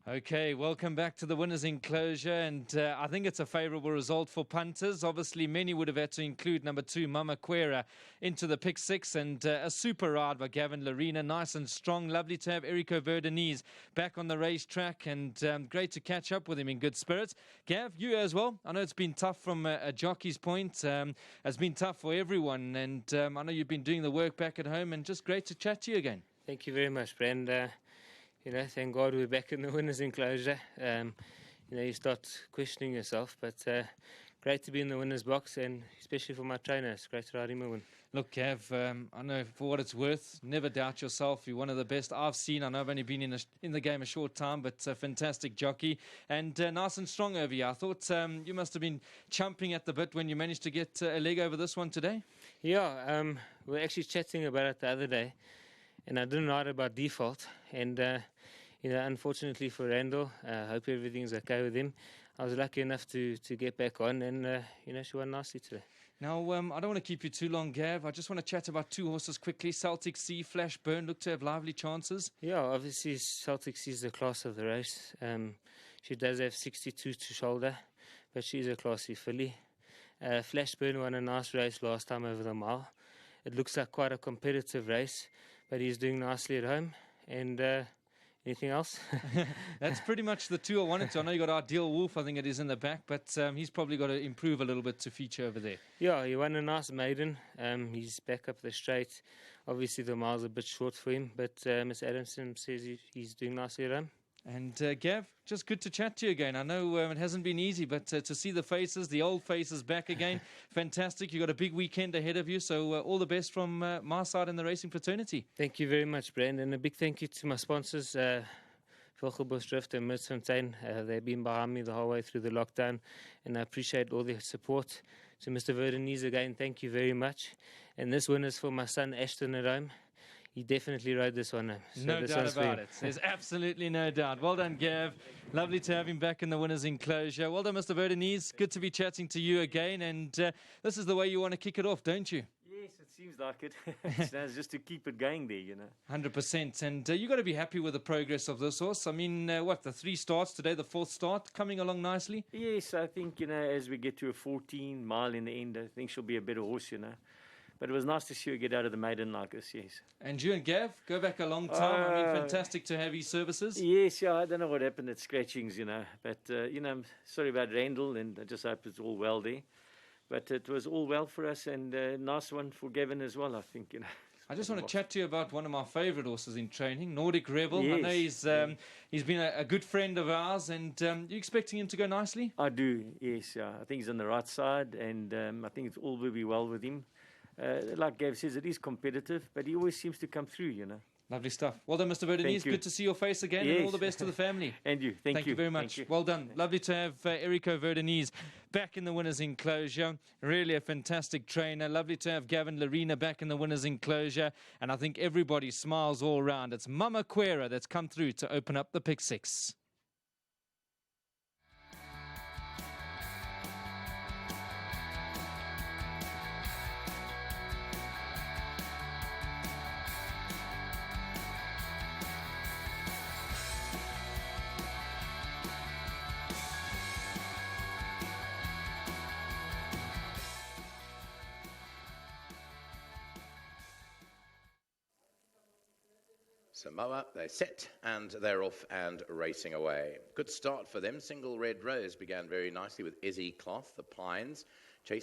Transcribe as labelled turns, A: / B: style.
A: Okay, welcome back to the winners' enclosure, and I think it's a favourable result for punters. Obviously, many would have had to include number 2, Mama Quera, into the pick 6, and a super ride by Gavin Larena, nice and strong. Lovely to have Erico Verdenise back on the racetrack, and great to catch up with him in good spirits. Gav, you as well. I know it's been tough from a jockey's point. It's been tough for everyone, and I know you've been doing the work back at home, and just great to chat to you again.
B: Thank you very much, Brand. Thank God we're back in the winners' enclosure. You start questioning yourself, but great to be in the winner's box, and especially for my trainer, it's great to ride him a win.
A: Look, Gav, I know for what it's worth, never doubt yourself. You're one of the best I've seen. I know I've only been in the game a short time, but a fantastic jockey and nice and strong over here. I thought you must have been chomping at the bit when you managed to get a leg over this one today.
B: Yeah, we were actually chatting about it the other day, and I didn't ride it by default, and unfortunately for Randall, I hope everything's okay with him. I was lucky enough to get back on, and she won nicely today.
A: Now, I don't want to keep you too long, Gav. I just want to chat about 2 horses quickly. Celtic Sea, Flash Burn, look to have lively chances.
B: Yeah, obviously Celtic Sea is the class of the race. She does have 62 to shoulder, but she's a classy filly. Flash Burn won a nice race last time over the mile. It looks like quite a competitive race, but he's doing nicely at home. And anything else?
A: That's pretty much the 2 I wanted to. I know you got Ideal Wolf, I think it is in the back, but he's probably got to improve a little bit to feature over there.
B: Yeah, he won a nice maiden. He's back up the straight. Obviously the mile's a bit short for him, but Miss Adamson says he's doing nicely at home.
A: And Gav, just good to chat to you again. I know it hasn't been easy, but to see the faces, the old faces back again, fantastic. You've got a big weekend ahead of you, so all the best from my side in the racing fraternity.
B: Thank you very much, Brand, and a big thank you to my sponsors, Velgebosdrift and Midfontein. They've been behind me the whole way through the lockdown, and I appreciate all their support. To Mr. Verdenise again, thank you very much. And this win is for my son Ashton at home. He definitely rode this one. So
A: no doubt about it. There's absolutely no doubt. Well done, Gav. Lovely to have him back in the winner's enclosure. Well done, Mr. Verdenise. Good to be chatting to you again. And this is the way you want to kick it off, don't you?
C: Yes, it seems like it. It's just to keep it going there,
A: 100%. And you've got to be happy with the progress of this horse. I mean, the 3 starts today, the 4th start, coming along nicely?
C: Yes, I think, as we get to a 14-mile in the end, I think she'll be a better horse, But it was nice to see her get out of the maiden like this, yes.
A: And you and Gav, go back a long time. Fantastic to have his services.
C: Yes, yeah, I don't know what happened at scratchings, But, I'm sorry about Randall, and I just hope it's all well there. But it was all well for us, and a nice one for Gavin as well, I think,
A: I just want to chat to you about one of my favourite horses in training, Nordic Rebel.
C: Yes.
A: I know he's been a good friend of ours, and you expecting him to go nicely?
C: I do, yes, yeah. I think he's on the right side, and I think it's all will be well with him. Like Gav says, it is competitive, but he always seems to come through,
A: Lovely stuff. Well done, Mr. Verdenise. Good to see your face again, and all the best to the family.
C: And you. Thank you.
A: Thank you very much. Well done. Lovely to have Erico Verdenise back in the winner's enclosure. Really a fantastic trainer. Lovely to have Gavin Larena back in the winner's enclosure. And I think everybody smiles all round. It's Mama Quera that's come through to open up the pick 6.
D: Samoa, they're set and they're off and racing away. Good start for them. Single Red Rose began very nicely with Izzy Cloth, the Pines. Chasing